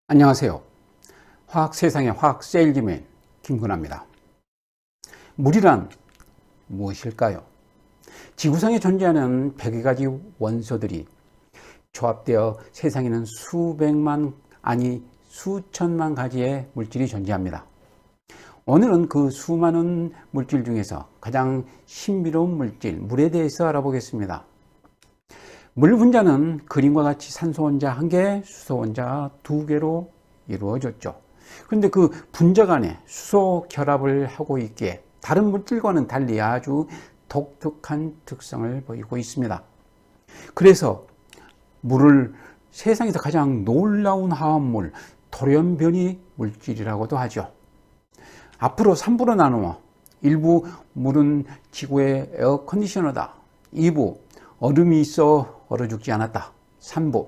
안녕하세요. 화학세상의 화학 세일즈맨 김근아입니다. 물이란 무엇일까요? 지구상에 존재하는 100여 가지 원소들이 조합되어 세상에는 수백만 아니 수천만 가지의 물질이 존재합니다. 오늘은 그 수많은 물질 중에서 가장 신비로운 물질, 물에 대해서 알아보겠습니다. 물 분자는 그림과 같이 산소 원자 1개, 수소 원자 2개로 이루어졌죠. 그런데 그 분자 간에 수소 결합을 하고 있기에 다른 물질과는 달리 아주 독특한 특성을 보이고 있습니다. 그래서 물을 세상에서 가장 놀라운 화합물, 돌연변이 물질이라고도 하죠. 앞으로 3부로 나누어 1부 물은 지구의 에어컨디셔너다, 2부 얼음이 있어 얼어 죽지 않았다, 3부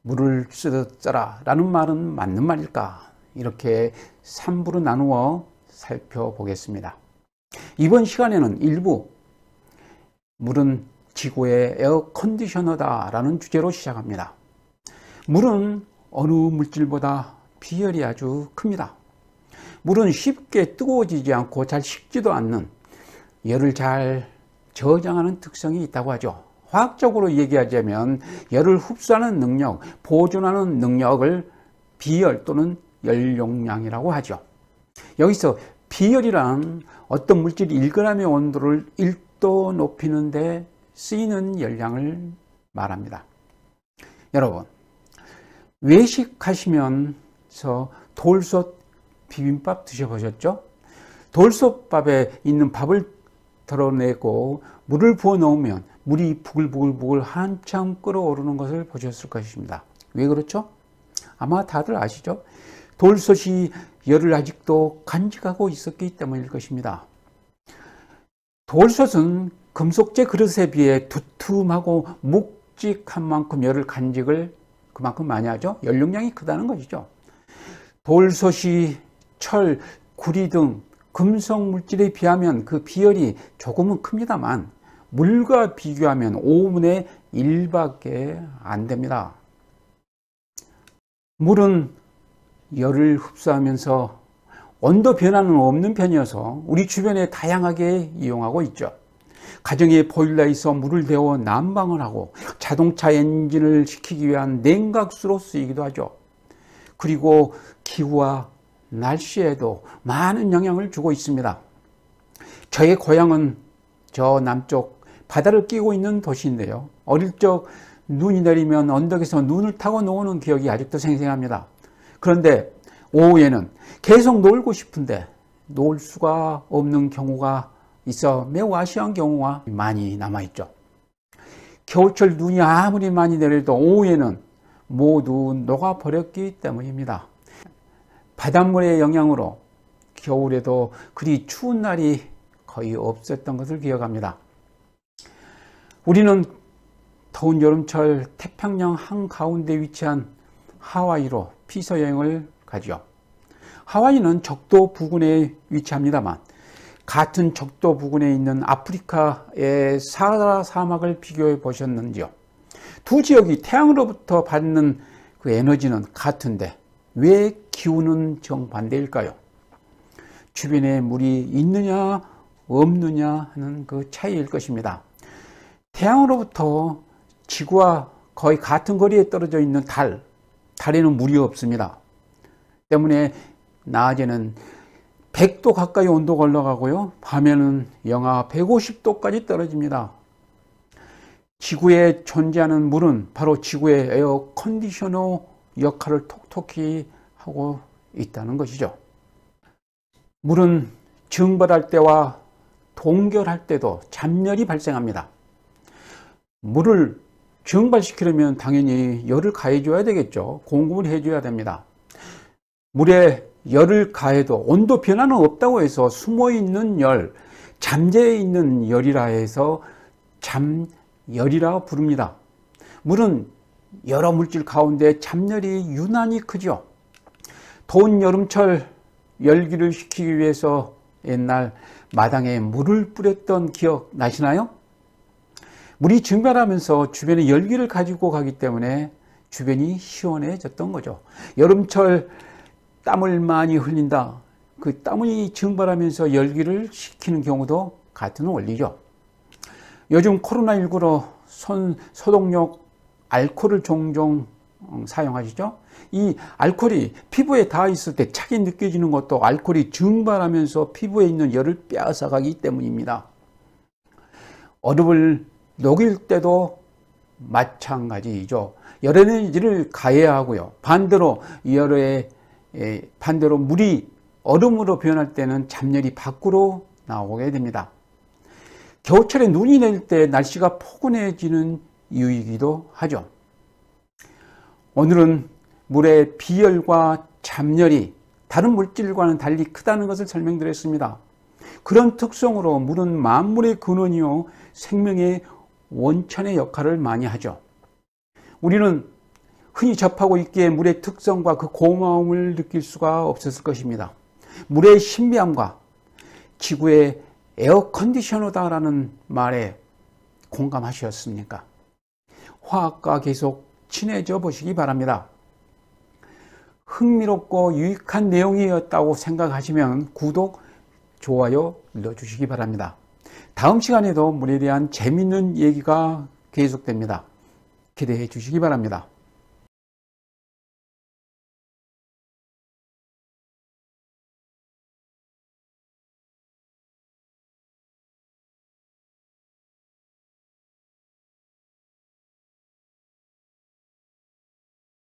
물을 쓰더라 라는 말은 맞는 말일까, 이렇게 3부로 나누어 살펴보겠습니다. 이번 시간에는 1부 물은 지구의 에어컨디셔너다 라는 주제로 시작합니다. 물은 어느 물질보다 비열이 아주 큽니다. 물은 쉽게 뜨거워지지 않고 잘 식지도 않는, 열을 잘 저장하는 특성이 있다고 하죠. 화학적으로 얘기하자면 열을 흡수하는 능력, 보존하는 능력을 비열 또는 열용량이라고 하죠. 여기서 비열이란 어떤 물질 1g의 온도를 1도 높이는 데 쓰이는 열량을 말합니다. 여러분, 외식하시면서 돌솥 비빔밥 드셔보셨죠? 돌솥밥에 있는 밥을 덜어내고 물을 부어 넣으면 물이 부글부글 한참 끓어오르는 것을 보셨을 것입니다. 왜 그렇죠? 아마 다들 아시죠? 돌솥이 열을 아직도 간직하고 있었기 때문일 것입니다. 돌솥은 금속재 그릇에 비해 두툼하고 묵직한 만큼 열을 간직을 그만큼 많이 하죠. 연료량이 크다는 것이죠. 돌솥이 철, 구리 등 금속 물질에 비하면 그 비열이 조금은 큽니다만 물과 비교하면 5분의 1밖에 안 됩니다. 물은 열을 흡수하면서 온도 변화는 없는 편이어서 우리 주변에 다양하게 이용하고 있죠. 가정의 보일러에서 물을 데워 난방을 하고 자동차 엔진을 식히기 위한 냉각수로 쓰이기도 하죠. 그리고 기후와 날씨에도 많은 영향을 주고 있습니다. 저의 고향은 저 남쪽 바다를 끼고 있는 도시인데요. 어릴 적 눈이 내리면 언덕에서 눈을 타고 노는 기억이 아직도 생생합니다. 그런데 오후에는 계속 놀고 싶은데 놀 수가 없는 경우가 있어 매우 아쉬운 경우가 많이 남아있죠. 겨울철 눈이 아무리 많이 내려도 오후에는 모두 녹아버렸기 때문입니다. 바닷물의 영향으로 겨울에도 그리 추운 날이 거의 없었던 것을 기억합니다. 우리는 더운 여름철 태평양 한가운데 위치한 하와이로 피서 여행을 가죠. 하와이는 적도 부근에 위치합니다만 같은 적도 부근에 있는 아프리카의 사하라 사막을 비교해 보셨는지요? 두 지역이 태양으로부터 받는 그 에너지는 같은데 왜 기후는 정반대일까요? 주변에 물이 있느냐 없느냐 하는 그 차이일 것입니다. 태양으로부터 지구와 거의 같은 거리에 떨어져 있는 달에는 물이 없습니다. 때문에 낮에는 100도 가까이 온도가 올라가고요, 밤에는 영하 150도까지 떨어집니다. 지구에 존재하는 물은 바로 지구의 에어 컨디셔너 역할을 톡톡히 하고 있다는 것이죠. 물은 증발할 때와 동결할 때도 잡열이 발생합니다. 물을 증발시키려면 당연히 열을 가해줘야 되겠죠. 공급을 해줘야 됩니다. 물에 열을 가해도 온도 변화는 없다고 해서 숨어있는 열, 잠재해 있는 열이라 해서 잠열이라 부릅니다. 물은 여러 물질 가운데 잡열이 유난히 크죠. 더운 여름철 열기를 식히기 위해서 옛날 마당에 물을 뿌렸던 기억 나시나요? 물이 증발하면서 주변에 열기를 가지고 가기 때문에 주변이 시원해졌던 거죠. 여름철 땀을 많이 흘린다. 그 땀이 증발하면서 열기를 식히는 경우도 같은 원리죠. 요즘 코로나19로 손 소독용 알코올을 종종 사용하시죠? 이 알코올이 피부에 닿아 있을 때 차게 느껴지는 것도 알코올이 증발하면서 피부에 있는 열을 빼앗아가기 때문입니다. 얼음을 녹일 때도 마찬가지죠. 열 에너지를 가해야 하고요. 반대로 물이 얼음으로 변할 때는 잡열이 밖으로 나오게 됩니다. 겨울철에 눈이 내릴 때 날씨가 포근해지는 이유이기도 하죠. 오늘은 물의 비열과 잡열이 다른 물질과는 달리 크다는 것을 설명드렸습니다. 그런 특성으로 물은 만물의 근원이요 생명의 원천의 역할을 많이 하죠. 우리는 흔히 접하고 있기에 물의 특성과 그 고마움을 느낄 수가 없었을 것입니다. 물의 신비함과 지구의 에어컨디셔너다라는 말에 공감하셨습니까? 화학과 계속 친해져 보시기 바랍니다. 흥미롭고 유익한 내용이었다고 생각하시면 구독, 좋아요 눌러주시기 바랍니다. 다음 시간에도 물에 대한 재미있는 얘기가 계속됩니다. 기대해 주시기 바랍니다.